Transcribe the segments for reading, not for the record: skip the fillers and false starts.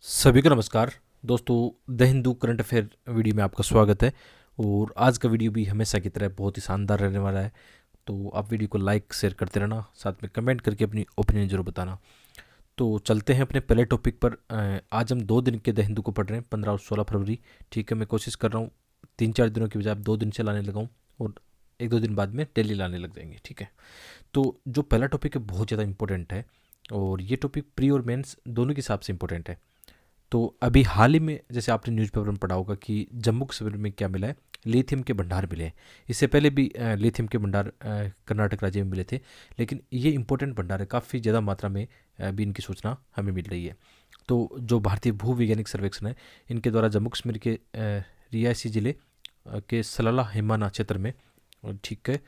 सभी को नमस्कार दोस्तों। The Hindu current affair video में आपका स्वागत है। और आज का वीडियो भी हमेशा की तरह बहुत ही शानदार रहने वाला है। तो आप वीडियो को लाइक शेयर करते रहना, साथ में कमेंट करके अपनी ओपिनियन जरूर बताना। तो चलते हैं अपने पहले टॉपिक पर। आज हम 2 दिन के द हिंदू को पढ़ रहे हैं, 15 और 16 फरवरी। ठीक है, मैं कोशिश कर रहा हूँ 3-4 दिनों की बजाय 2 दिन से लाने लगाऊँ और 1-2 दिन बाद में डेली लाने लग जाएंगे। ठीक है, तो जो पहला टॉपिक है बहुत ज़्यादा इंपॉर्टेंट है और ये टॉपिक प्री और मेंस दोनों के हिसाब से इंपॉर्टेंट है। तो अभी हाल ही में जैसे आपने न्यूज़पेपर में पढ़ा होगा कि जम्मू कश्मीर में क्या मिला है, लिथियम के भंडार मिले हैं। इससे पहले भी लिथियम के भंडार कर्नाटक राज्य में मिले थे, लेकिन ये इंपॉर्टेंट भंडार है, काफ़ी ज़्यादा मात्रा में भी इनकी सूचना हमें मिल रही है। तो जो भारतीय भू वैज्ञानिक सर्वेक्षण है, इनके द्वारा जम्मू कश्मीर के रियासी ज़िले के सलाला हिमाना क्षेत्र में, ठीक है,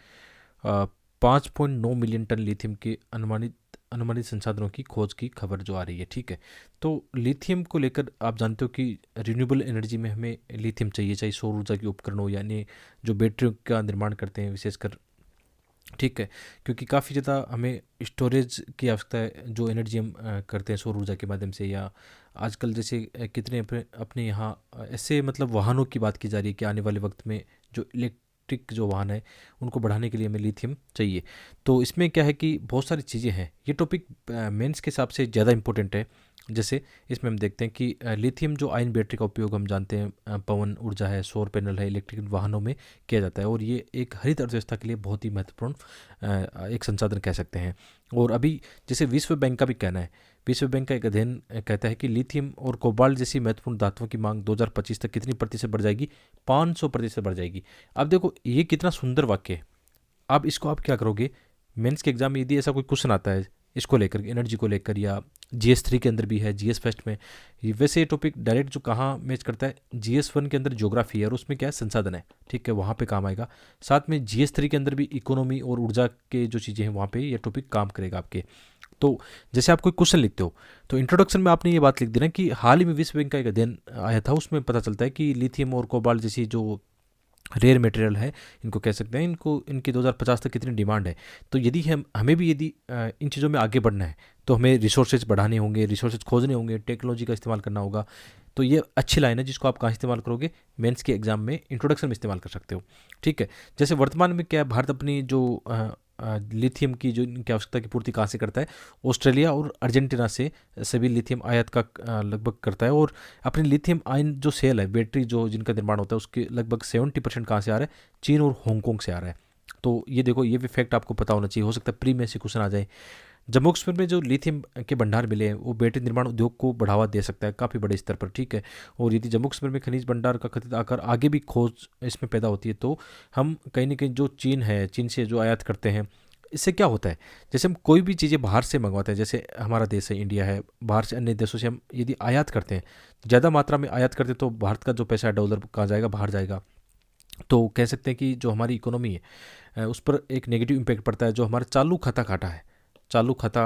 5.9 मिलियन टन लिथियम के अनुमानित अनुमानित संसाधनों की खोज की खबर जो आ रही है। ठीक है, तो लिथियम को लेकर आप जानते हो कि रिन्यूएबल एनर्जी में हमें लिथियम चाहिए, चाहे सौर ऊर्जा के उपकरण हो यानी जो बैटरियों का निर्माण करते हैं विशेषकर। ठीक है, क्योंकि काफ़ी ज़्यादा हमें स्टोरेज की आवश्यकता है, जो एनर्जी हम करते हैं सौर ऊर्जा के माध्यम से, या आजकल जैसे कितने अपने यहाँ ऐसे मतलब वाहनों की बात की जा रही है कि आने वाले वक्त में जो इलेक्ट्रिक जो वाहन है उनको बढ़ाने के लिए हमें लिथियम चाहिए। तो इसमें क्या है कि बहुत सारी चीज़ें हैं। ये टॉपिक मेंस के हिसाब से ज़्यादा इंपॉर्टेंट है। जैसे इसमें हम देखते हैं कि लिथियम जो आयन बैटरी का उपयोग हम जानते हैं, पवन ऊर्जा है, सौर पैनल है, इलेक्ट्रिक वाहनों में किया जाता है और ये एक हरित अर्थव्यवस्था के लिए बहुत ही महत्वपूर्ण एक संसाधन कह सकते हैं। और अभी जैसे विश्व बैंक का भी कहना है, विश्व बैंक का एक अध्ययन कहता है कि लिथियम और कोबाल्ट जैसी महत्वपूर्ण धातुओं की मांग 2025 तक कितनी प्रतिशत बढ़ जाएगी? 500% बढ़ जाएगी। अब देखो ये कितना सुंदर वाक्य है। अब इसको आप क्या करोगे, मेंस के एग्जाम में यदि ऐसा कोई क्वेश्चन आता है इसको लेकर, एनर्जी को लेकर, या GS3 के अंदर भी है, GS फर्स्ट में, वैसे ये टॉपिक डायरेक्ट जो कहाँ मैच करता है, GS1 के अंदर ज्योग्राफी है और उसमें क्या है, संसाधन है। ठीक है, वहाँ पे काम आएगा। साथ में GS3 के अंदर भी इकोनॉमी और ऊर्जा के जो चीज़ें हैं वहाँ पे ये टॉपिक काम करेगा आपके। तो जैसे आप कोई क्वेश्चन लिखते हो तो इंट्रोडक्शन में आपने ये बात लिख देना कि हाल ही में विश्व बैंक का एक अध्ययन आया था, उसमें पता चलता है कि लिथियम और कोबाल्ट जैसी जो रेयर मटेरियल है, इनको कह सकते हैं, इनको इनकी 2050 तक कितनी डिमांड है। तो यदि हमें भी यदि इन चीज़ों में आगे बढ़ना है तो हमें रिसोर्सेज बढ़ाने होंगे, रिसोर्सेज खोजने होंगे, टेक्नोलॉजी का इस्तेमाल करना होगा। तो ये अच्छी लाइन है जिसको आप कहाँ इस्तेमाल करोगे, मेंस के एग्जाम में इंट्रोडक्शन में इस्तेमाल कर सकते हो। ठीक है, जैसे वर्तमान में क्या है, भारत अपनी जो लिथियम की जो इनकी आवश्यकता की पूर्ति कहाँ से करता है, ऑस्ट्रेलिया और अर्जेंटीना से सभी लिथियम आयात का लगभग करता है। और अपनी लिथियम आयन जो सेल है, बैटरी जो जिनका निर्माण होता है, उसके लगभग 70% कहाँ से आ रहा है, चीन और हांगकांग से आ रहा है। तो ये देखो, ये भी फैक्ट आपको पता होना चाहिए, हो सकता है प्री में से क्वेश्चन आ जाए। जम्मू कश्मीर में जो लिथियम के भंडार मिले हैं वो बैटरी निर्माण उद्योग को बढ़ावा दे सकता है काफ़ी बड़े स्तर पर। ठीक है, और यदि जम्मू कश्मीर में खनिज भंडार का कथित आकार आगे भी खोज इसमें पैदा होती है तो हम कहीं ना कहीं जो चीन है, चीन से जो आयात करते हैं, इससे क्या होता है, जैसे हम कोई भी चीज़ें बाहर से मंगवाते हैं, जैसे हमारा देश है इंडिया है, बाहर से अन्य देशों से हम यदि आयात करते हैं, ज़्यादा मात्रा में आयात करते हैं, तो भारत का जो पैसा है डॉलर कहाँ जाएगा, बाहर जाएगा। तो कह सकते हैं कि जो हमारी इकोनॉमी है उस पर एक नेगेटिव इम्पैक्ट पड़ता है। जो हमारा चालू खाता घाटा है, चालू खाता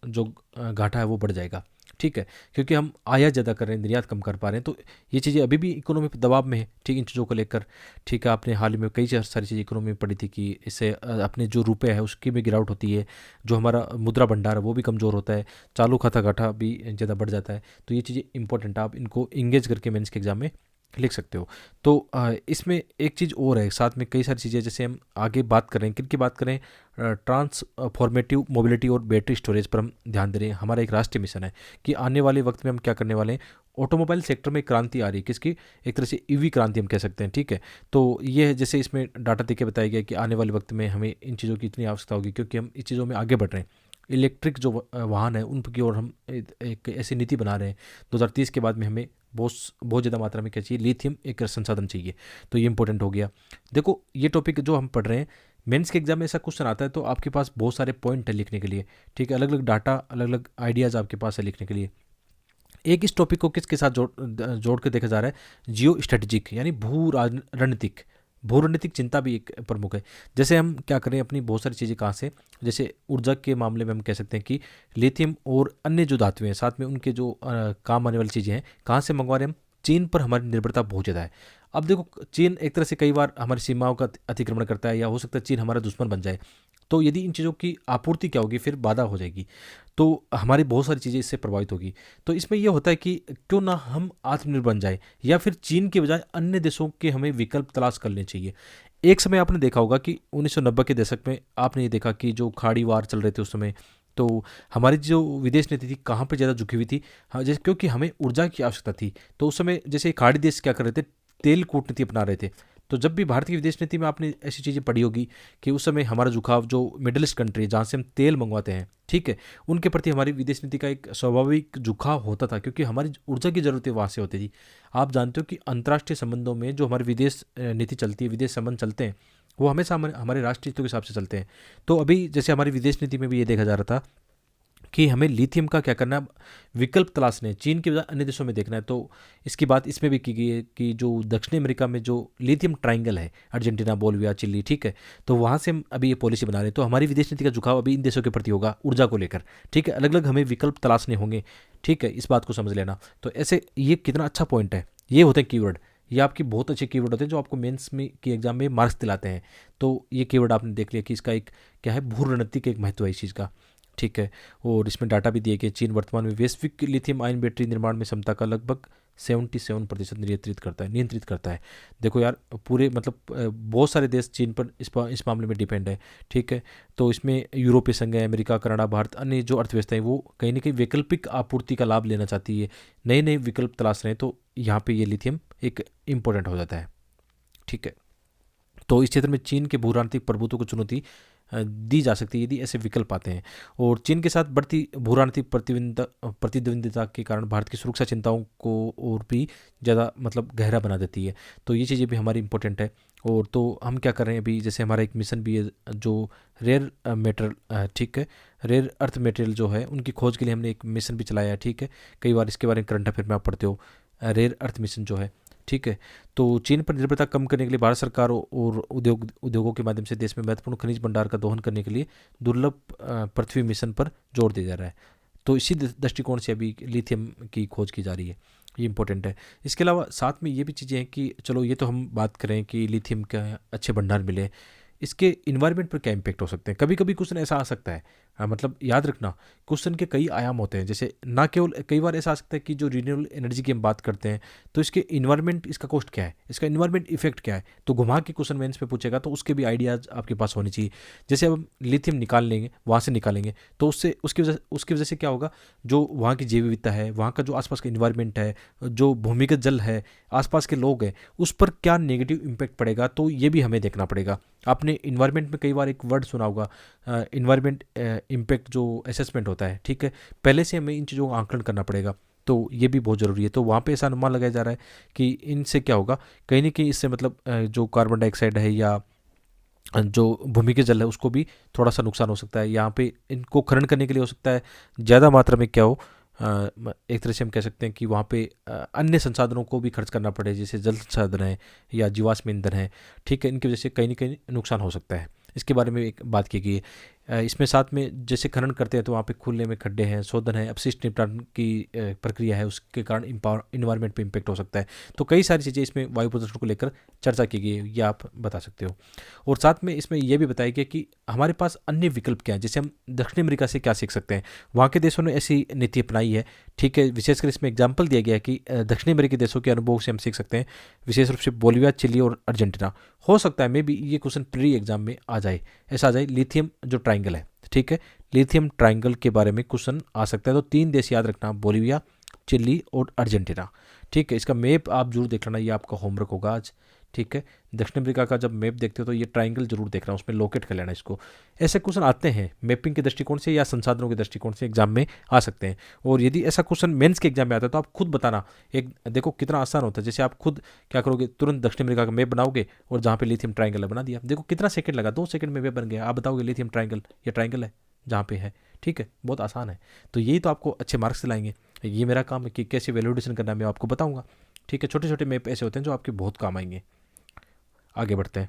जो घाटा है वो बढ़ जाएगा। ठीक है, क्योंकि हम आयात ज़्यादा कर रहे हैं, निर्यात कम कर पा रहे हैं, तो ये चीज़ें अभी भी इकोनॉमी पर दबाव में है। ठीक, इन चीज़ों को लेकर। ठीक है, आपने हाल ही में कई सारी चीज़ें इकोनॉमी में पढ़ी थी कि इससे अपने जो रुपए है उसकी भी गिरावट होती है, जो हमारा मुद्रा भंडार है वो भी कमज़ोर होता है, चालू खाता घाटा भी ज़्यादा बढ़ जाता है। तो ये चीज़ें इंपॉर्टेंट है, आप इनको इंगेज करके मेंस के एग्जाम में लिख सकते हो। तो इसमें एक चीज़ और है, साथ में कई सारी चीज़ें, जैसे हम आगे बात करें, किन की बात करें, ट्रांसफॉर्मेटिव मोबिलिटी और बैटरी स्टोरेज पर हम ध्यान दे रहे हैं। हमारा एक राष्ट्रीय मिशन है कि आने वाले वक्त में हम क्या करने वाले हैं, ऑटोमोबाइल सेक्टर में क्रांति आ रही है, किसकी, एक तरह से ईवी क्रांति हम कह सकते हैं। ठीक है, तो ये है, जैसे इसमें डाटा देके बताया गया कि आने वाले वक्त में हमें इन चीज़ों की इतनी आवश्यकता होगी क्योंकि हम इस चीज़ों में आगे बढ़ रहे हैं। इलेक्ट्रिक जो वाहन है उनकी ओर हम एक ऐसी नीति बना रहे हैं, 2030 के बाद में हमें बहुत बहुत ज़्यादा मात्रा में क्या चाहिए, लिथियम एक संसाधन चाहिए। तो ये इंपॉर्टेंट हो गया। देखो ये टॉपिक जो हम पढ़ रहे हैं, मेंस के एग्जाम में ऐसा क्वेश्चन आता है तो आपके पास बहुत सारे पॉइंट है लिखने के लिए। ठीक है, अलग अलग डाटा, अलग अलग आइडियाज़ आपके पास है लिखने के लिए। एक इस टॉपिक को किसके साथ जोड़ के देखा जा रहा है, जियो स्ट्रेटेजिक यानी रणनीतिक, भू रणनीतिक चिंता भी एक प्रमुख है। जैसे हम क्या करें, अपनी बहुत सारी चीज़ें कहाँ से, जैसे ऊर्जा के मामले में हम कह सकते हैं कि लिथियम और अन्य जो धातुएं हैं, साथ में उनके जो काम आने वाली चीज़ें हैं, कहाँ से मंगवा रहे हैं हम, चीन पर हमारी निर्भरता बहुत ज़्यादा है। अब देखो, चीन एक तरह से कई बार हमारी सीमाओं का अतिक्रमण करता है, या हो सकता है चीन हमारा दुश्मन बन जाए। तो यदि इन चीज़ों की आपूर्ति क्या होगी, फिर बाधा हो जाएगी, तो हमारी बहुत सारी चीज़ें इससे प्रभावित होगी। तो इसमें यह होता है कि क्यों ना हम आत्मनिर्भर बन जाए, या फिर चीन के बजाय अन्य देशों के हमें विकल्प तलाश कर लेने चाहिए। एक समय आपने देखा होगा कि 1990 के दशक में आपने ये देखा कि जो खाड़ी वार चल रहे थे उस समय, तो हमारी जो विदेश नीति थी कहाँ पे ज़्यादा झुकी हुई थी। हाँ, जैसे क्योंकि हमें ऊर्जा की आवश्यकता थी, तो उस समय जैसे खाड़ी देश क्या कर रहे थे, तेल कूटनीति अपना रहे थे। तो जब भी भारत की विदेश नीति में आपने ऐसी चीज़ें पढ़ी होगी कि उस समय हमारा झुकाव जो मिडिल ईस्ट कंट्री है जहाँ से हम तेल मंगवाते हैं, ठीक है, उनके प्रति हमारी विदेश नीति का एक स्वाभाविक झुकाव होता था, क्योंकि हमारी ऊर्जा की ज़रूरतें वहाँ से होती थी। आप जानते हो कि अंतर्राष्ट्रीय संबंधों में जो हमारी विदेश नीति चलती है, विदेश संबंध चलते हैं, वो हमेशा हमारे राष्ट्रीय हितों के हिसाब से चलते हैं। तो अभी जैसे हमारी विदेश नीति में भी ये देखा जा रहा था कि हमें लिथियम का क्या करना है, विकल्प तलाशने हैं, चीन के बजाय अन्य देशों में देखना है। तो इसकी बात इसमें भी की गई है कि जो दक्षिण अमेरिका में जो लिथियम ट्राइंगल है, अर्जेंटीना, बोलिविया, चिली, ठीक है, तो वहाँ से हम अभी ये पॉलिसी बना रहे हैं। तो हमारी विदेश नीति का झुकाव अभी इन देशों के प्रति होगा ऊर्जा को लेकर, ठीक है, अलग अलग हमें विकल्प तलाशने होंगे, ठीक है, इस बात को समझ लेना। तो ऐसे ये कितना अच्छा पॉइंट है, ये होते हैं कीवर्ड, ये आपकी बहुत अच्छे कीवर्ड होते हैं जो आपको मेंस में की एग्जाम में मार्क्स दिलाते हैं। तो ये कीवर्ड आपने देख लिया कि इसका एक क्या है, भू रणनीति का एक महत्व है इस चीज़ का, ठीक है। और इसमें डाटा भी दिए कि चीन वर्तमान में वैश्विक लिथियम आयन बैटरी निर्माण में क्षमता का लगभग 77% नियंत्रित करता है। देखो यार, पूरे मतलब बहुत सारे देश चीन पर इस मामले में डिपेंड है, ठीक है। तो इसमें यूरोपीय संघ है, अमेरिका, कनाडा, भारत, अन्य जो अर्थव्यवस्था है वो कहीं ना कहीं वैकल्पिक आपूर्ति का लाभ लेना चाहती है, नए नए विकल्प तलाश रहे हैं। तो यहाँ पे ये लिथियम एक इम्पोर्टेंट हो जाता है, ठीक है। तो इस क्षेत्र में चीन के भूराजनीतिक प्रभुत्व को चुनौती दी जा सकती है यदि ऐसे विकल्प आते हैं। और चीन के साथ बढ़ती भूराजनीतिक प्रतिद्वंदिता के कारण भारत की सुरक्षा चिंताओं को और भी ज़्यादा मतलब गहरा बना देती है। तो ये चीज़ें भी हमारी इंपॉर्टेंट है। और तो हम क्या कर रहे हैं अभी, जैसे हमारा एक मिशन भी है जो रेयर मेटल, ठीक है, रेयर अर्थ मटेरियल जो है उनकी खोज के लिए हमने एक मिशन भी चलाया है, ठीक है। कई बार इसके बारे में करंट अफेयर में आप पढ़ते हो, रेयर अर्थ मिशन जो है, ठीक है। तो चीन पर निर्भरता कम करने के लिए भारत सरकार और उद्योगों के माध्यम से देश में महत्वपूर्ण खनिज भंडार का दोहन करने के लिए दुर्लभ पृथ्वी मिशन पर जोर दिया जा रहा है। तो इसी दृष्टिकोण से अभी लिथियम की खोज की जा रही है, ये इंपॉर्टेंट है। इसके अलावा साथ में ये भी चीज़ें हैं कि चलो ये तो हम बात करें कि लिथियम का अच्छे भंडार मिले, इसके इन्वायरमेंट पर क्या इम्पैक्ट हो सकते हैं। कभी कभी क्वेश्चन ऐसा आ सकता है, मतलब याद रखना, क्वेश्चन के कई आयाम होते हैं। जैसे ना केवल कई बार ऐसा आ सकता है कि जो रिन्यूएबल एनर्जी की हम बात करते हैं तो इसके इन्वायरमेंट, इसका कॉस्ट क्या है, इसका इन्वायरमेंट इफेक्ट क्या है, तो घुमा के क्वेश्चन मेंस पे पूछेगा, तो उसके भी आइडियाज़ आपके पास होनी चाहिए। जैसे अब हम लिथियम निकाल लेंगे, वहाँ से निकालेंगे, तो उससे उसकी वजह से क्या होगा, जो वहाँ की जैव विविधता है, वहाँ का जो आसपास का इन्वायरमेंट है, जो भूमिगत जल है, आसपास के लोग हैं, उस पर क्या नेगेटिव इम्पैक्ट पड़ेगा, तो ये भी हमें देखना पड़ेगा। आपने इन्वायरमेंट में कई बार एक वर्ड सुना होगा, इन्वायरमेंट इम्पैक्ट जो असेसमेंट होता है, ठीक है, पहले से हमें इन चीज़ों का आंकलन करना पड़ेगा। तो ये भी बहुत ज़रूरी है। तो वहाँ पे ऐसा अनुमान लगाया जा रहा है कि इनसे क्या होगा, कहीं ना कहीं इससे मतलब जो कार्बन डाइऑक्साइड है या जो भूमि के जल है उसको भी थोड़ा सा नुकसान हो सकता है। यहाँ पे इनको खनन करने के लिए हो सकता है ज़्यादा मात्रा में क्या हो, एक तरह से हम कह सकते हैं कि वहाँ पे अन्य संसाधनों को भी खर्च करना पड़े, जैसे जल संसाधन है या जीवाश्म ईंधन है, ठीक है, इनकी वजह से कहीं ना कहीं नुकसान हो सकता है। इसके बारे में एक बात की गई है। इसमें साथ में जैसे खनन करते हैं तो वहाँ पे खुले में खड्डे हैं, शोधन है, अपशिष्ट निपटान की प्रक्रिया है, उसके कारण इन्वायरमेंट पे इम्पेक्ट हो सकता है। तो कई सारी चीज़ें इसमें वायु प्रदूषण को लेकर चर्चा की गई है, ये आप बता सकते हो। और साथ में इसमें यह भी बताया गया कि हमारे पास अन्य विकल्प क्या है, जैसे हम दक्षिण अमेरिका से क्या सीख सकते हैं। वहाँ के देशों ने ऐसी नीति अपनाई है, ठीक है, विशेषकर इसमें एग्जाम्पल दिया गया है कि दक्षिण अमेरिकी देशों के अनुभव से हम सीख सकते हैं, विशेष रूप से बोलिविया, चिली और अर्जेंटीना। हो सकता है मे बी ये क्वेश्चन प्री एग्जाम में आ जाए, ऐसा आ जाए, लिथियम जो ट्राइंगल है, ठीक है, लिथियम ट्राइंगल के बारे में क्वेश्चन आ सकता है। तो 3 देश याद रखना, बोलिविया, चिली और अर्जेंटीना, ठीक है। इसका मैप आप जरूर देख लेना, ये आपका होमवर्क होगा आज, ठीक है। दक्षिण अफ्रीका का जब मैप देखते हो तो ये ट्राइंगल जरूर देखना, उसमें लोकेट कर लेना इसको। ऐसे क्वेश्चन आते हैं मैपिंग के दृष्टिकोण से या संसाधनों के दृष्टिकोण से एग्जाम में आ सकते हैं। और यदि ऐसा क्वेश्चन मेंस के एग्जाम में आता है तो आप खुद बताना, एक देखो कितना आसान होता है। जैसे आप खुद क्या करोगे, तुरंत दक्षिण अफ्रीका का मैप बनाओगे और जहाँ पे लिथियम ट्राइंगल है बना दिया, देखो कितना सेकंड लगा, 2 सेकंड में मैप बन गया। आप बताओगे लिथियम ट्राइंगल, ये ट्राइंगल है जहाँ पे है, ठीक है, बहुत आसान है। तो यही तो आपको अच्छे मार्क्स दिलाएंगे। ये मेरा काम है कि कैसे वैल्यूडेशन करना है मैं आपको बताऊंगा, ठीक है। छोटे छोटे मैप ऐसे होते हैं जो आपके बहुत काम आएंगे। आगे बढ़ते हैं।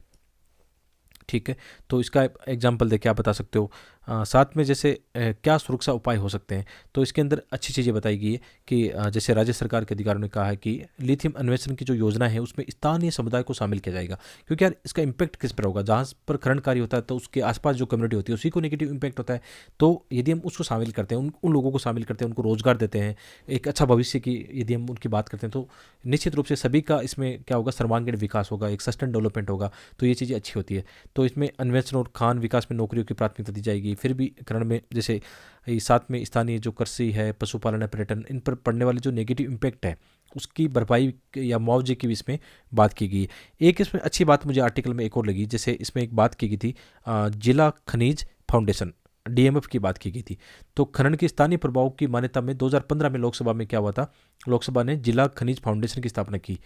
ठीक है। तो इसका एग्जाम्पल देके आप बता सकते हो। साथ में जैसे क्या सुरक्षा उपाय हो सकते हैं, तो इसके अंदर अच्छी चीज़ें बताई गई है कि जैसे राज्य सरकार के अधिकारियों ने कहा है कि लिथियम अन्वेषण की जो योजना है उसमें स्थानीय समुदाय को शामिल किया जाएगा, क्योंकि यार इसका इम्पैक्ट किस पर होगा, जहाँ पर खनन कार्य होता है तो उसके आसपास जो कम्युनिटी होती है उसी को नेगेटिव इम्पैक्ट होता है। तो यदि हम उसको शामिल करते हैं, उन लोगों को शामिल करते हैं, उनको रोजगार देते हैं, एक अच्छा भविष्य की यदि हम उनकी बात करते हैं, तो निश्चित रूप से सभी का इसमें क्या होगा, सर्वांगीण विकास होगा, एक सस्टेन डेवलपमेंट होगा। तो ये चीज़ें अच्छी होती है। तो इसमें अन्वेषण और खान विकास में नौकरियों की प्राथमिकता दी जाएगी। फिर भी खनन में जैसे ये साथ में स्थानीय जो कृषि है, पशुपालन है, पर्यटन, इन पर पड़ने वाले जो नेगेटिव इम्पैक्ट है उसकी भरपाई या मुआवजे की भी इसमें बात की गई है। एक इसमें अच्छी बात मुझे आर्टिकल में एक और लगी, जैसे इसमें एक बात की गई थी जिला खनिज फाउंडेशन, डीएमएफ की बात की गई थी। तो खनन के स्थानीय प्रभाव की मान्यता में 2015 में लोकसभा में क्या हुआ था, लोकसभा ने जिला खनिज फाउंडेशन की स्थापना की।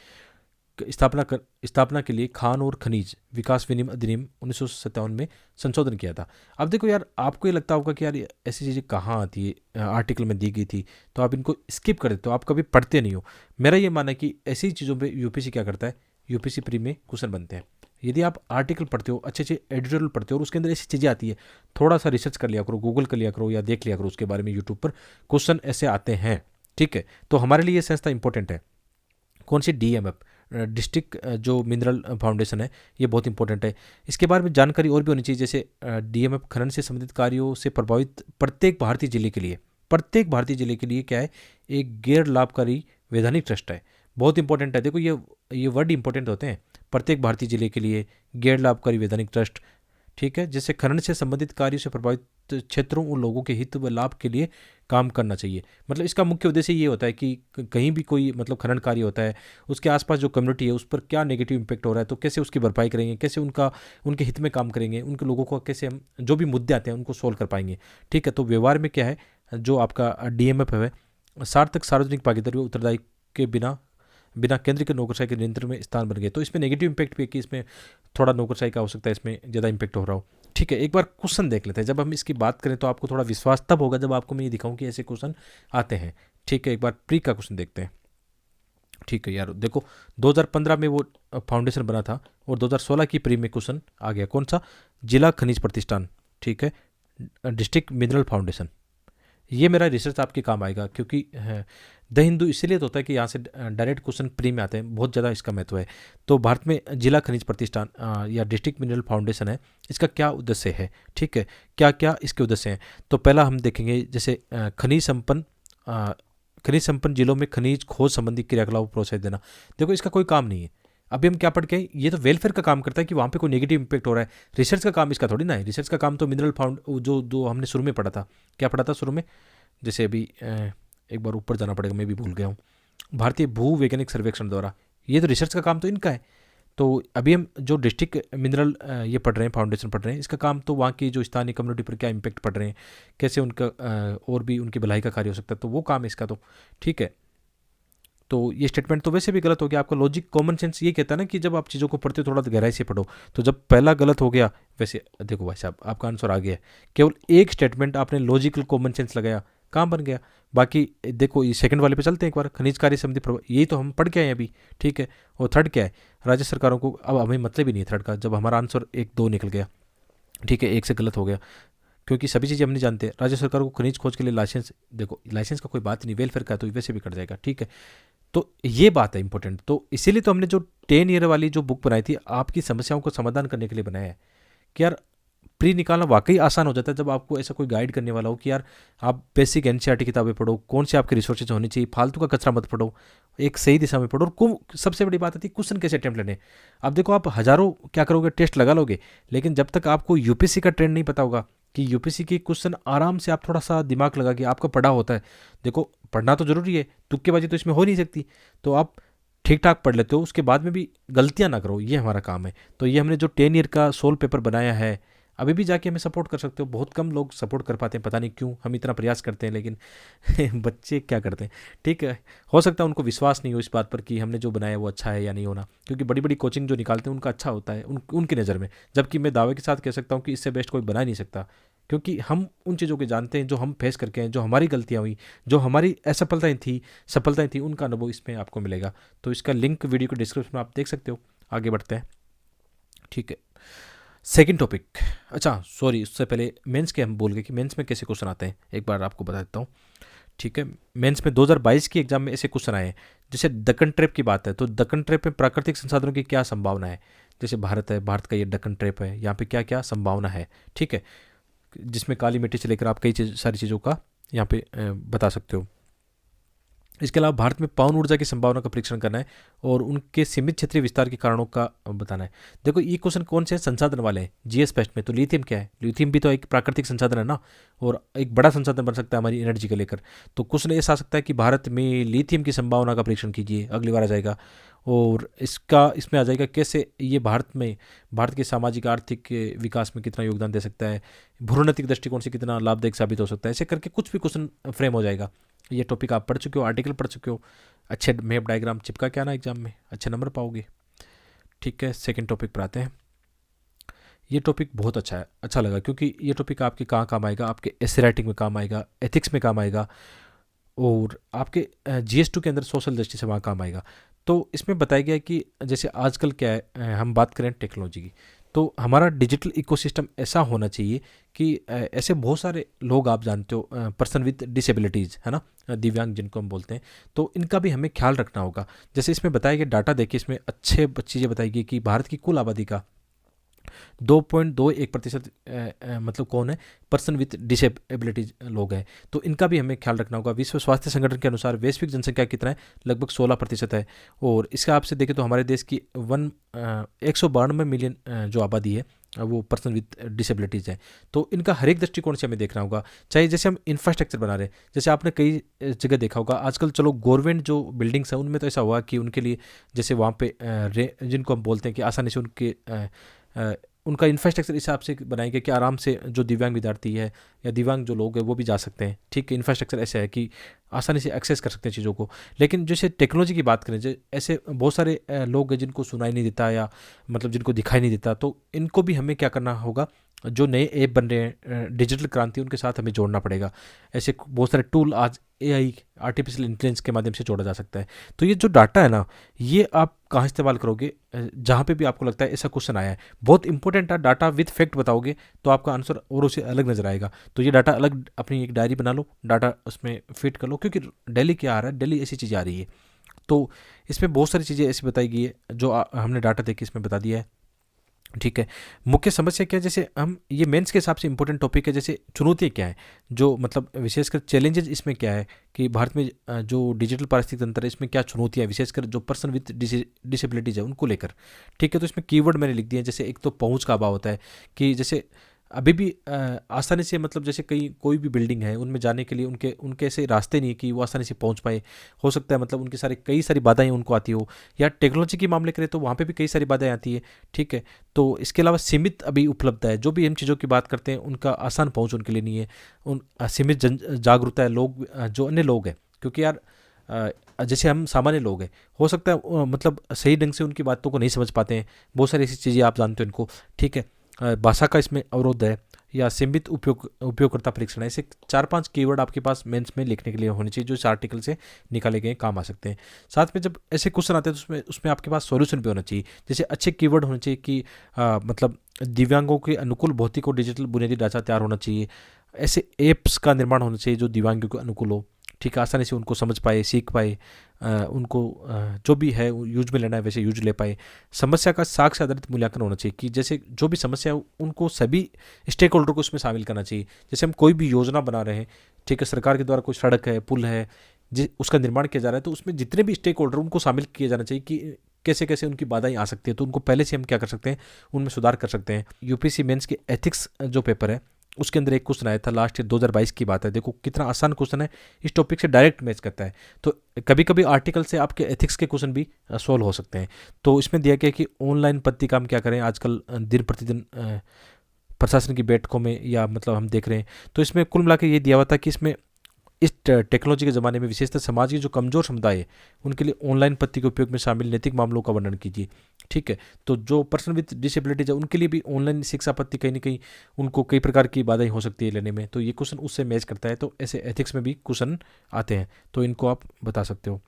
स्थापना के लिए खान और खनिज विकास विनियम अधिनियम 1957 में संशोधन किया था। अब देखो यार, आपको ये लगता होगा कि यार ऐसी चीज़ें कहाँ आती है, आर्टिकल में दी गई थी, तो आप इनको स्किप कर देते हो, आप कभी पढ़ते नहीं हो। मेरा ये मानना है कि ऐसी चीज़ों पे यूपीसी क्या करता है, यूपीसी प्री में क्वेश्चन बनते हैं। यदि आप आर्टिकल पढ़ते हो, अच्छे अच्छे एडिटोरियल पढ़ते हो और उसके अंदर ऐसी चीज़ें आती है, थोड़ा सा रिसर्च कर लिया करो, गूगल कर लिया करो या देख लिया करो उसके बारे में, यूट्यूब पर क्वेश्चन ऐसे आते हैं। ठीक है, तो हमारे लिए ये संस्था इंपॉर्टेंट है। कौन सी, डीएमएफ, डिस्ट्रिक्ट जो मिनरल फाउंडेशन है, ये बहुत इंपॉर्टेंट है। इसके बारे में जानकारी और भी होनी चाहिए, जैसे डीएमएफ खनन से संबंधित कार्यों से प्रभावित प्रत्येक भारतीय जिले के लिए क्या है, एक गैर लाभकारी वैधानिक ट्रस्ट है। बहुत इंपॉर्टेंट है, देखो ये वर्ड इंपॉर्टेंट होते हैं। प्रत्येक भारतीय जिले के लिए गैर लाभकारी वैधानिक ट्रस्ट, ठीक है, जिससे खनन से संबंधित कार्यों से प्रभावित क्षेत्रों और लोगों के हित व लाभ के लिए काम करना चाहिए। मतलब इसका मुख्य उद्देश्य ये होता है कि कहीं भी कोई मतलब खनन कार्य होता है, उसके आसपास जो कम्युनिटी है उस पर क्या नेगेटिव इम्पैक्ट हो रहा है, तो कैसे उसकी भरपाई करेंगे, कैसे उनके हित में काम करेंगे, उनके लोगों को कैसे हम जो भी मुद्दे आते हैं उनको सोल्व कर पाएंगे। ठीक है, तो व्यवहार में क्या है, जो आपका डीएमएफ है, सार्थक सार्वजनिक भागीदारी व उत्तरदायी के बिना केंद्र के नौकरशाही के नियंत्रण में स्थान बन गए। तो इसमें नेगेटिव इम्पैक्ट भी है कि इसमें थोड़ा नौकरशाही का हो सकता है, इसमें ज़्यादा इम्पैक्ट हो रहा हो। ठीक है, एक बार क्वेश्चन देख लेते हैं। जब हम इसकी बात करें तो आपको थोड़ा विश्वास तब होगा जब आपको मैं ये दिखाऊं कि ऐसे क्वेश्चन आते हैं। ठीक है, एक बार प्री का क्वेश्चन देखते हैं। ठीक है यार, देखो 2015 में वो फाउंडेशन बना था और 2016 की प्री में क्वेश्चन आ गया। कौन सा, जिला खनिज प्रतिष्ठान, ठीक है, डिस्ट्रिक्ट मिनरल फाउंडेशन। ये मेरा रिसर्च आपके काम आएगा, क्योंकि द हिंदू इसलिए तो होता है कि यहाँ से डायरेक्ट क्वेश्चन प्री में आते हैं, बहुत ज़्यादा इसका महत्व है। तो भारत में जिला खनिज प्रतिष्ठान या डिस्ट्रिक्ट मिनरल फाउंडेशन है, इसका क्या उद्देश्य है, ठीक है, क्या क्या इसके उद्देश्य हैं। तो पहला हम देखेंगे, जैसे खनिज संपन्न जिलों में खनिज खोज संबंधी क्रियाकलाप को प्रोत्साहित देना। देखो इसका कोई काम नहीं है, अभी हम क्या पढ़ के आए, ये तो वेलफेयर का काम करता है कि वहाँ पे कोई नेगेटिव इंपैक्ट हो रहा है। रिसर्च का काम इसका थोड़ी ना है। रिसर्च का काम तो मिनरल जो हमने शुरू में पढ़ा था, क्या पढ़ा था शुरू में, जैसे अभी एक बार ऊपर जाना पड़ेगा, मैं भी भूल गया हूँ, भारतीय भू वैज्ञानिक सर्वेक्षण द्वारा, ये तो रिसर्च का काम तो इनका है। तो अभी हम जो डिस्ट्रिक्ट मिनरल ये पढ़ रहे हैं, फाउंडेशन पढ़ रहे हैं, इसका काम तो वहाँ की जो स्थानीय कम्युनिटी पर क्या इम्पैक्ट पड़ रहे हैं, कैसे उनका और भी उनकी भलाई का कार्य हो सकता है, तो वो काम है इसका। तो ठीक है, तो ये स्टेटमेंट तो वैसे भी गलत हो गया। आपका लॉजिक कॉमन सेंस ये कहता है ना कि जब आप चीज़ों को पढ़ते हो थोड़ा गहराई से पढ़ो। तो जब पहला गलत हो गया, वैसे देखो भाई साहब आपका आंसर आ गया, केवल एक स्टेटमेंट आपने लॉजिकल कॉमन सेंस लगाया, काम बन गया। बाकी देखो ये सेकंड वाले पे चलते हैं एक बार, खनिज कार्य संबंधी प्रभाव, यही तो हम पढ़ के आए हैं अभी। ठीक है, और थर्ड क्या है, राज्य सरकारों को, अब हमें मतलब ही नहीं है थर्ड का, जब हमारा आंसर 1 2 निकल गया। ठीक है, एक से गलत हो गया, क्योंकि सभी चीज़ें हम नहीं जानते। राज्य सरकार को खनिज खोज के लिए लाइसेंस, देखो लाइसेंस का कोई बात नहीं, वेलफेयर का तो वैसे भी कट जाएगा। ठीक है, तो ये बात है इंपॉर्टेंट। तो इसीलिए तो हमने जो 10 ईयर वाली जो बुक बनाई थी, आपकी समस्याओं को समाधान करने के लिए बनाया है कि यार प्री निकालना वाकई आसान हो जाता है जब आपको ऐसा कोई गाइड करने वाला हो कि यार आप बेसिक एनसीईआरटी किताबें पढ़ो, कौन से आपके रिसोर्सेज होनी चाहिए, फालतू का कचरा मत पढ़ो, एक सही दिशा में पढ़ो। और सबसे बड़ी बात आती है क्वेश्चन कैसे अटेम्प्ट लेने। अब देखो आप हज़ारों क्या करोगे, टेस्ट लगा लोगे, लेकिन जब तक आपको यूपीसी का ट्रेंड नहीं पता होगा कि यूपीसी के क्वेश्चन आराम से आप थोड़ा सा दिमाग लगा के आपका पढ़ा होता है। देखो पढ़ना तो जरूरी है, तुक्केबाजी तो इसमें हो नहीं सकती, तो आप ठीक ठाक पढ़ लेते हो, उसके बाद में भी गलतियां ना करो, ये हमारा काम है। तो ये हमने जो 10 ईयर का सोल पेपर बनाया है, अभी भी जाके हमें सपोर्ट कर सकते हो। बहुत कम लोग सपोर्ट कर पाते हैं, पता नहीं क्यों, हम इतना प्रयास करते हैं लेकिन बच्चे क्या करते हैं। ठीक है, हो सकता है उनको विश्वास नहीं हो इस बात पर कि हमने जो बनाया वो अच्छा है या नहीं होना, क्योंकि बड़ी बड़ी कोचिंग जो निकालते हैं उनका अच्छा होता है उनकी नज़र में, जबकि मैं दावे के साथ कह सकता हूँ कि इससे बेस्ट कोई बना ही नहीं सकता, क्योंकि हम उन चीज़ों के जानते हैं जो हम फेस करके हैं, जो हमारी गलतियाँ हुई, जो हमारी सफलताएँ थी, उनका अनुभव इसमें आपको मिलेगा। तो इसका लिंक वीडियो के डिस्क्रिप्शन में आप देख सकते हो। आगे बढ़ते हैं। ठीक है, सेकंड टॉपिक, अच्छा सॉरी, उससे पहले मेंस के हम बोल गए कि मेंस में कैसे क्वेश्चन आते हैं, एक बार आपको बता देता हूँ। ठीक है, मेंस में 2022 की एग्जाम में ऐसे क्वेश्चन आए हैं। जैसे दक्कन ट्रैप की बात है, तो दक्कन ट्रैप में प्राकृतिक संसाधनों की क्या संभावना है। जैसे भारत है, भारत का ये दक्कन ट्रैप है, यहाँ पे क्या क्या संभावना है। ठीक है, जिसमें काली मिट्टी से लेकर आप कई सारी चीज़ों का यहाँ पे बता सकते हो। इसके अलावा भारत में पवन ऊर्जा की संभावना का परीक्षण करना है और उनके सीमित क्षेत्रीय विस्तार के कारणों का बताना है। देखो ये क्वेश्चन कौन से संसाधन वाले हैं, जीएस पेस्ट में, तो लिथियम क्या है, लिथियम भी तो एक प्राकृतिक संसाधन है ना, और एक बड़ा संसाधन बन सकता है हमारी एनर्जी को लेकर। तो क्वेश्चन ऐसा आ सकता है कि भारत में लिथियम की संभावना का परीक्षण कीजिए, अगली बार आ जाएगा। और इसमें आ जाएगा कैसे ये भारत के सामाजिक आर्थिक विकास में कितना योगदान दे सकता है, भूरणैतिक दृष्टिकोण से कितना लाभदायक साबित हो सकता है। ऐसे करके कुछ भी क्वेश्चन फ्रेम हो जाएगा। ये टॉपिक आप पढ़ चुके हो, आर्टिकल पढ़ चुके हो, अच्छे मैप डायग्राम चिपका के आना एग्जाम में, अच्छे नंबर पाओगे। ठीक है, सेकंड टॉपिक पर आते हैं। ये टॉपिक बहुत अच्छा है, अच्छा लगा, क्योंकि ये टॉपिक आपके कहाँ काम आएगा, आपके एसे राइटिंग में काम आएगा, एथिक्स में काम आएगा, और आपके GS2 के अंदर सोशल दृष्टि से वहाँ काम आएगा। तो इसमें बताया गया है कि जैसे आजकल क्या है, हम बात करें टेक्नोलॉजी की, तो हमारा डिजिटल इकोसिस्टम ऐसा होना चाहिए कि ऐसे बहुत सारे लोग आप जानते हो, पर्सन विद डिसेबिलिटीज़ है ना, दिव्यांग जिनको हम बोलते हैं, तो इनका भी हमें ख्याल रखना होगा। जैसे इसमें बताया गया, डाटा देखिए, इसमें अच्छे चीज़ें बताई गई कि भारत की कुल आबादी का 2.21% मतलब कौन है, पर्सन विथ डिसेबिलिटीज लोग हैं। तो इनका भी हमें ख्याल रखना होगा। विश्व स्वास्थ्य संगठन के अनुसार वैश्विक जनसंख्या कितना है, लगभग 16% है। और इसका आपसे देखें तो हमारे देश की 192 मिलियन जो आबादी है वो पर्सन विथ डिसेबिलिटीज़ है। तो इनका हर एक दृष्टिकोण से हमें देखना होगा। चाहे जैसे हम इंफ्रास्ट्रक्चर बना रहे हैं, जैसे आपने कई जगह देखा होगा आजकल, चलो गवर्नमेंट जो बिल्डिंग्स हैं उनमें तो ऐसा हुआ कि उनके लिए जैसे वहाँ पे जिनको हम बोलते हैं कि आसानी से उनका इंफ्रास्ट्रक्चर इस हिसाब से बनाएंगे कि आराम से जो दिव्यांग विद्यार्थी है या दिव्यांग जो लोग हैं वो भी जा सकते हैं। ठीक है, इंफ्रास्ट्रक्चर ऐसे है कि आसानी से एक्सेस कर सकते हैं चीज़ों को। लेकिन जैसे टेक्नोलॉजी की बात करें, जो ऐसे बहुत सारे लोग हैं जिनको सुनाई नहीं देता या मतलब जिनको दिखाई नहीं देता, तो इनको भी हमें क्या करना होगा, जो नए ऐप बन रहे हैं, डिजिटल क्रांति, उनके साथ हमें जोड़ना पड़ेगा। ऐसे बहुत सारे टूल आज AI, आर्टिफिशियल इंटेलिजेंस के माध्यम से जोड़ा जा सकता है। तो ये जो डाटा है ना, ये आप कहाँ इस्तेमाल करोगे, जहाँ पे भी आपको लगता है ऐसा क्वेश्चन आया है, बहुत इंपॉर्टेंट है, डाटा विद फैक्ट बताओगे तो आपका आंसर और उसे अलग नजर आएगा। तो ये डाटा अलग अपनी एक डायरी बना लो, डाटा उसमें फिट कर लो, क्योंकि डेली क्या आ रहा है, डेली ऐसी चीज़ें आ रही है। तो इसमें बहुत सारी चीज़ें ऐसी बताई गई है जो हमने डाटा देख के इसमें बता दिया है। ठीक है, मुख्य समस्या क्या है, जैसे हम ये मेंस के हिसाब से इंपॉर्टेंट टॉपिक है, जैसे चुनौतियाँ क्या है, जो मतलब विशेषकर चैलेंजेस इसमें क्या है कि भारत में जो डिजिटल पारिस्थितिक तंत्र है इसमें क्या चुनौतियाँ है, विशेषकर जो पर्सन विद डिसेबिलिटीज़ है उनको लेकर। ठीक है, तो इसमें कीवर्ड मैंने लिख दिए हैं। जैसे एक तो पहुँच का अभाव होता है कि जैसे अभी भी आसानी से, मतलब जैसे कोई भी बिल्डिंग है उनमें जाने के लिए उनके ऐसे रास्ते नहीं है कि वो आसानी से पहुंच पाए। हो सकता है मतलब उनके कई सारी बाधाएं उनको आती हो, या टेक्नोलॉजी के मामले करें तो वहाँ पे भी कई सारी बाधाएं आती है। ठीक है, तो इसके अलावा सीमित अभी उपलब्धता है, जो भी हम चीज़ों की बात करते हैं उनका आसान पहुँच उनके लिए नहीं है। उन सीमित जागरूकता है, लोग जो अन्य लोग हैं, क्योंकि यार जैसे हम सामान्य लोग हैं, हो सकता है मतलब सही ढंग से उनकी बातों को नहीं समझ पाते हैं, बहुत सारी ऐसी चीज़ें आप जानते हो इनको। ठीक है, भाषा का इसमें अवरोध है, या सीमित उपयोगकर्ता परीक्षण है। ऐसे 4-5 कीवर्ड आपके पास मेंस में लिखने के लिए होने चाहिए, जो इस आर्टिकल से निकाले गए काम आ सकते हैं। साथ में जब ऐसे क्वेश्चन आते हैं तो उसमें आपके पास सॉल्यूशन भी होना चाहिए। जैसे अच्छे कीवर्ड होने चाहिए कि मतलब दिव्यांगों के अनुकूल भौतिक और डिजिटल बुनियादी ढांचा तैयार होना चाहिए। ऐसे ऐप्स का निर्माण होना चाहिए जो दिव्यांगों के अनुकूल हो। ठीक है, आसानी से उनको समझ पाए, सीख पाए, उनको जो भी है यूज में लेना है वैसे यूज ले पाए। समस्या का साक्ष्य आधारित मूल्यांकन होना चाहिए कि जैसे जो भी समस्या है उनको सभी स्टेक होल्डर को उसमें शामिल करना चाहिए। जैसे हम कोई भी योजना बना रहे हैं, ठीक है, सरकार के द्वारा कोई सड़क है, पुल है, उसका निर्माण किया जा रहा है, तो उसमें जितने भी स्टेक होल्डर उनको शामिल किया जाना चाहिए कि कैसे कैसे उनकी बाधाएं आ सकती है, तो उनको पहले से हम क्या कर सकते हैं, उनमें सुधार कर सकते हैं। यूपीएससी मेंस के एथिक्स जो पेपर है उसके अंदर एक क्वेश्चन आया था लास्ट ईयर 2022 की बात है। देखो कितना आसान क्वेश्चन है, इस टॉपिक से डायरेक्ट मैच करता है। तो कभी कभी आर्टिकल से आपके एथिक्स के क्वेश्चन भी सॉल्व हो सकते हैं। तो इसमें दिया गया कि ऑनलाइन पत्ती काम क्या करें आजकल दिन प्रतिदिन प्रशासन की बैठकों में, या मतलब हम देख रहे हैं। तो इसमें कुल मिला के ये दिया हुआ था कि इसमें इस टेक्नोलॉजी के ज़माने में विशेषतः समाज के जो कमज़ोर समुदाय है उनके लिए ऑनलाइन पत्ती के उपयोग में शामिल नैतिक मामलों का वर्णन कीजिए। ठीक है, तो जो पर्सन विद डिसेबिलिटीज है उनके लिए भी ऑनलाइन शिक्षा पत्ती कहीं ना कहीं उनको कई प्रकार की बाधाएं हो सकती है लेने में, तो ये क्वेश्चन उससे मैच करता है। तो ऐसे एथिक्स में भी क्वेश्चन आते हैं, तो इनको आप बता सकते हो।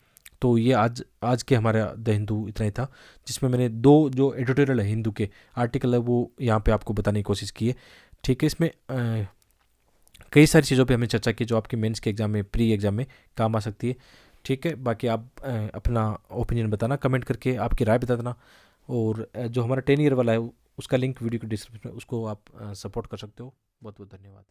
तो ये आज के हमारा द हिंदू इतना ही था, जिसमें मैंने 2 जो एडिटोरियल है हिंदू के आर्टिकल है वो यहाँ पे आपको बताने की कोशिश की है। ठीक है, इसमें कई सारी चीज़ों पे हमने चर्चा की जो आपके मेंस के एग्ज़ाम में, प्री एग्ज़ाम में काम आ सकती है। ठीक है, बाकी आप अपना ओपिनियन बताना कमेंट करके, आपकी राय बता देना। और जो हमारा 10 ईयर वाला है उसका लिंक वीडियो के डिस्क्रिप्शन में, उसको आप सपोर्ट कर सकते हो। बहुत बहुत धन्यवाद।